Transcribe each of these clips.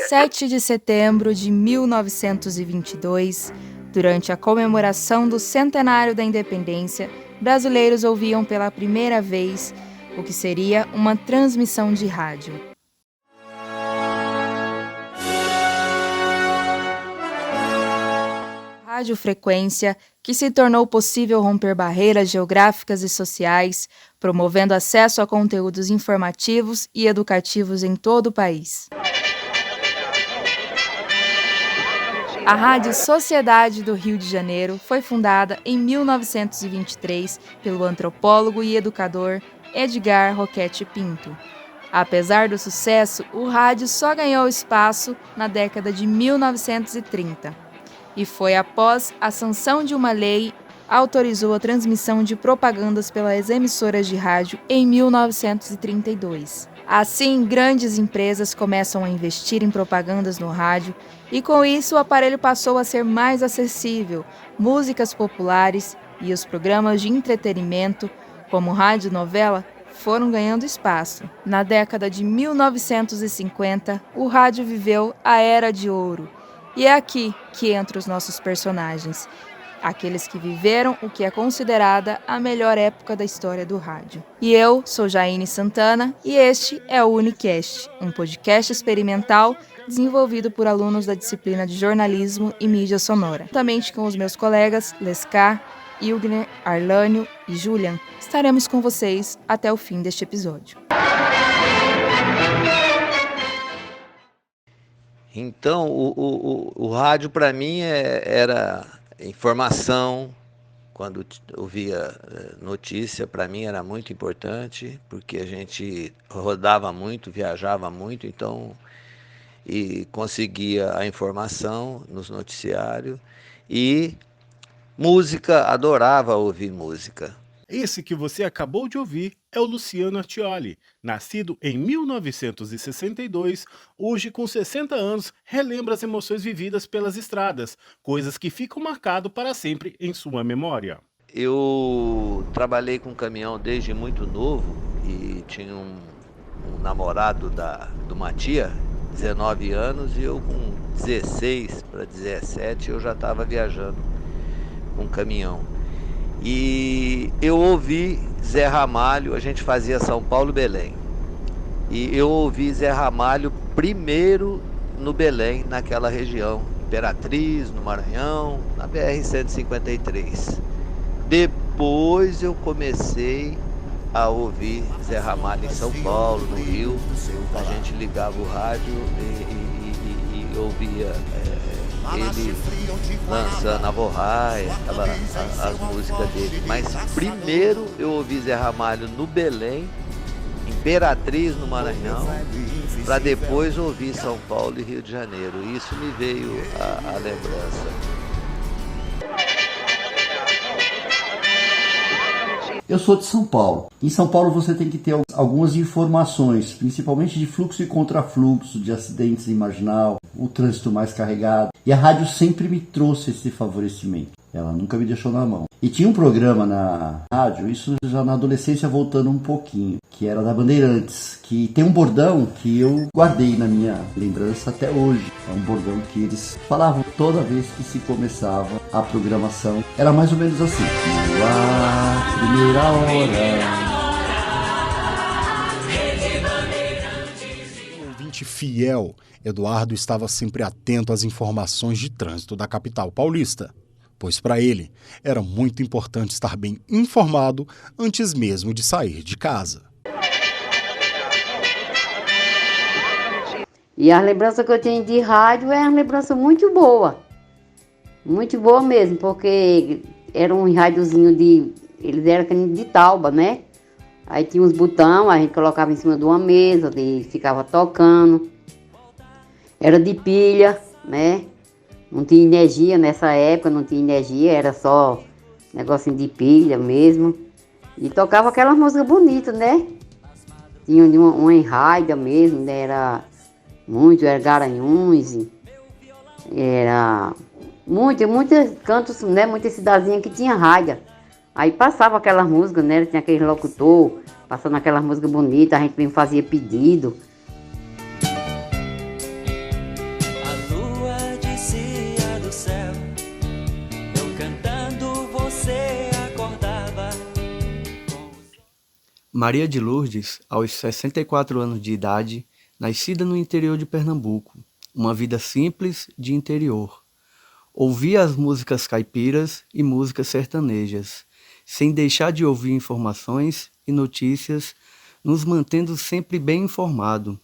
7 de setembro de 1922, durante a comemoração do centenário da independência, brasileiros ouviam pela primeira vez o que seria uma transmissão de rádio. Radiofrequência, que se tornou possível romper barreiras geográficas e sociais, promovendo acesso a conteúdos informativos e educativos em todo o país. A Rádio Sociedade do Rio de Janeiro foi fundada em 1923 pelo antropólogo e educador Edgar Roquette Pinto. Apesar do sucesso, o rádio só ganhou espaço na década de 1930. E foi após a sanção de uma lei autorizou a transmissão de propagandas pelas emissoras de rádio em 1932. Assim, grandes empresas começam a investir em propagandas no rádio e, com isso, o aparelho passou a ser mais acessível. Músicas populares e os programas de entretenimento, como radionovela, foram ganhando espaço. Na década de 1950, o rádio viveu a Era de Ouro. E é aqui que entram os nossos personagens, aqueles que viveram o que é considerada a melhor época da história do rádio. E eu sou Jaine Santana e este é o Unicast, um podcast experimental desenvolvido por alunos da disciplina de jornalismo e mídia sonora. Juntamente com os meus colegas Lescar, Ilgner, Arlânio e Julian, estaremos com vocês até o fim deste episódio. Então, o rádio para mim era informação. Quando ouvia notícia, para mim era muito importante, porque a gente rodava muito, viajava muito, então, e conseguia a informação nos noticiários. E música, adorava ouvir música. Esse que você acabou de ouvir é o Luciano Artioli. Nascido em 1962, hoje com 60 anos, relembra as emoções vividas pelas estradas, coisas que ficam marcadas para sempre em sua memória. Eu trabalhei com caminhão desde muito novo e tinha um namorado de uma tia, 19 anos, e eu com 16 para 17 eu já estava viajando com caminhão. E eu ouvi Zé Ramalho, a gente fazia São Paulo-Belém. E eu ouvi Zé Ramalho primeiro no Belém, naquela região, Imperatriz, no Maranhão, na BR-153. Depois eu comecei a ouvir Zé Ramalho em São Paulo, no Rio. A gente ligava o rádio e ouvia ele lançando a Borraia, as músicas dele. Mas primeiro eu ouvi Zé Ramalho no Belém, Imperatriz, no Maranhão, para depois ouvir São Paulo e Rio de Janeiro. Isso me veio a lembrança. Eu sou de São Paulo. Em São Paulo você tem que ter algumas informações, principalmente de fluxo e contrafluxo, de acidentes em marginal, o trânsito mais carregado. E a rádio sempre me trouxe esse favorecimento. Ela nunca me deixou na mão. E tinha um programa na rádio, isso já na adolescência voltando um pouquinho, que era da Bandeirantes, que tem um bordão que eu guardei na minha lembrança até hoje. É um bordão que eles falavam toda vez que se começava a programação. Era mais ou menos assim. Primeira hora. Ouvinte fiel, Eduardo estava sempre atento às informações de trânsito da capital paulista, pois para ele era muito importante estar bem informado antes mesmo de sair de casa. E a lembrança que eu tenho de rádio é uma lembrança muito boa mesmo, porque era um rádiozinho eles eram de tauba, né? Aí tinha uns botões, a gente colocava em cima de uma mesa e ficava tocando. Era de pilha, né? Não tinha energia nessa época, não tinha energia, era só negocinho de pilha mesmo. E tocava aquela música bonita, né? Tinha uma enraiga mesmo, né? Era Garanhuns, era muitos cantos, né? Muitas cidadezinhas que tinha rádio. Aí passava aquelas músicas, né? Tinha aquele locutor passando aquelas músicas bonitas, a gente mesmo fazia pedido. Maria de Lourdes, aos 64 anos de idade, nascida no interior de Pernambuco, uma vida simples de interior. Ouvia as músicas caipiras e músicas sertanejas, sem deixar de ouvir informações e notícias, nos mantendo sempre bem informado.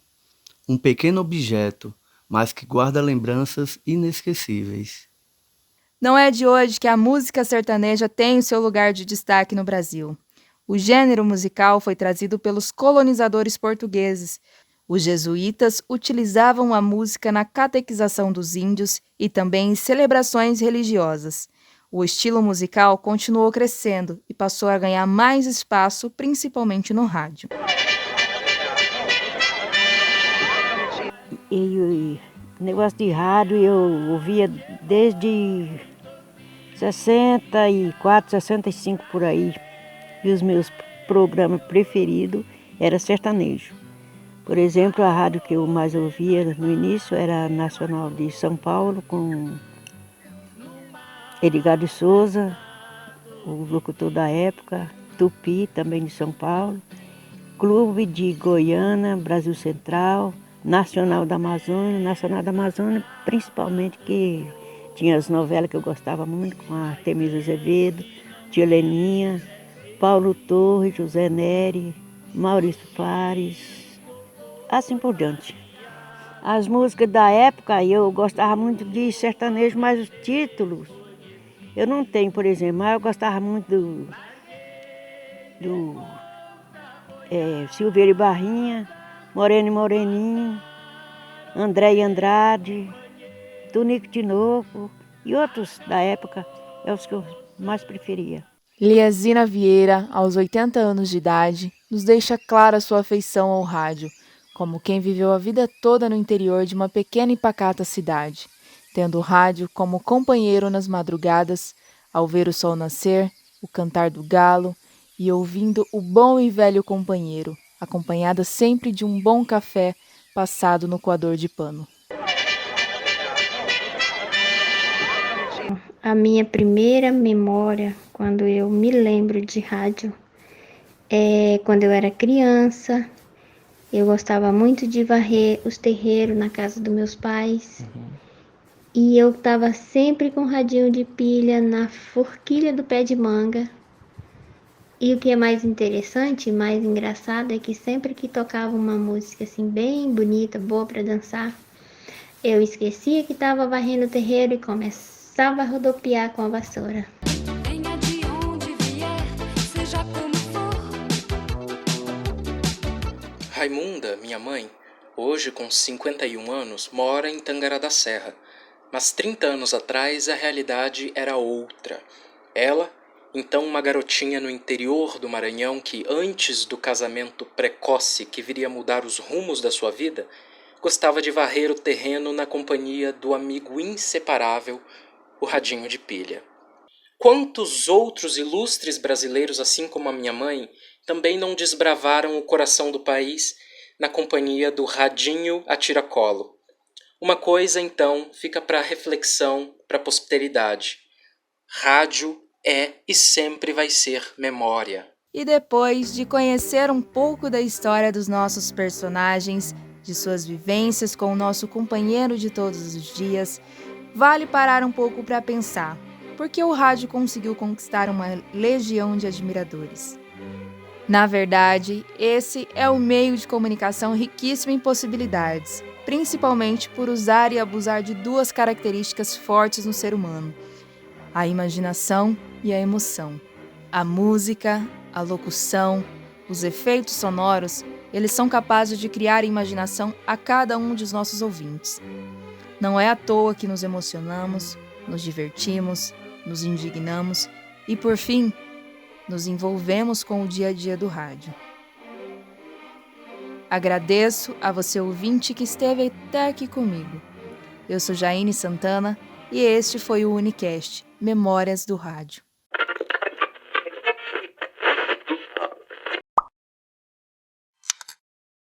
Um pequeno objeto, mas que guarda lembranças inesquecíveis. Não é de hoje que a música sertaneja tem o seu lugar de destaque no Brasil. O gênero musical foi trazido pelos colonizadores portugueses. Os jesuítas utilizavam a música na catequização dos índios e também em celebrações religiosas. O estilo musical continuou crescendo e passou a ganhar mais espaço, principalmente no rádio. E o negócio de rádio eu ouvia desde 64, 65 por aí. E os meus programas preferidos eram sertanejo. Por exemplo, a rádio que eu mais ouvia no início era a Nacional de São Paulo, com Edgar de Souza, o locutor da época, Tupi, também de São Paulo, Clube de Goiânia, Brasil Central, Nacional da Amazônia, principalmente que tinha as novelas que eu gostava muito, com a Temisa Azevedo, Tia Leninha, Paulo Torres, José Neri, Maurício Fares, assim por diante. As músicas da época eu gostava muito de sertanejo, mas os títulos eu não tenho, por exemplo, mas eu gostava muito do Silveira e Barrinha, Moreno e Moreninho, André e Andrade, Tonico Tinoco e outros da época, é os que eu mais preferia. Liesina Vieira, aos 80 anos de idade, nos deixa clara sua afeição ao rádio, como quem viveu a vida toda no interior de uma pequena e pacata cidade, tendo o rádio como companheiro nas madrugadas, ao ver o sol nascer, o cantar do galo e ouvindo o bom e velho companheiro, acompanhada sempre de um bom café passado no coador de pano. A minha primeira memória, quando eu me lembro de rádio, é quando eu era criança. Eu gostava muito de varrer os terreiros na casa dos meus pais. E eu estava sempre com um radinho de pilha na forquilha do pé de manga. E o que é mais interessante, mais engraçado, é que sempre que tocava uma música assim bem bonita, boa para dançar, eu esquecia que estava varrendo o terreiro e começava a rodopiar com a vassoura. Venha de onde vier, seja como for. Raimunda, minha mãe, hoje com 51 anos, mora em Tangará da Serra. Mas 30 anos atrás a realidade era outra. Ela, então uma garotinha no interior do Maranhão que, antes do casamento precoce que viria mudar os rumos da sua vida, gostava de varrer o terreno na companhia do amigo inseparável, o radinho de pilha. Quantos outros ilustres brasileiros, assim como a minha mãe, também não desbravaram o coração do país na companhia do radinho a tiracolo? Uma coisa, então, fica para reflexão, para a posteridade. Rádio é e sempre vai ser memória. E depois de conhecer um pouco da história dos nossos personagens, de suas vivências com o nosso companheiro de todos os dias, vale parar um pouco para pensar, por que o rádio conseguiu conquistar uma legião de admiradores? Na verdade, esse é um meio de comunicação riquíssimo em possibilidades, principalmente por usar e abusar de duas características fortes no ser humano: a imaginação e a emoção. A música, a locução, os efeitos sonoros, eles são capazes de criar imaginação a cada um dos nossos ouvintes. Não é à toa que nos emocionamos, nos divertimos, nos indignamos e, por fim, nos envolvemos com o dia a dia do rádio. Agradeço a você ouvinte que esteve até aqui comigo. Eu sou Jaine Santana e este foi o Unicast, Memórias do Rádio.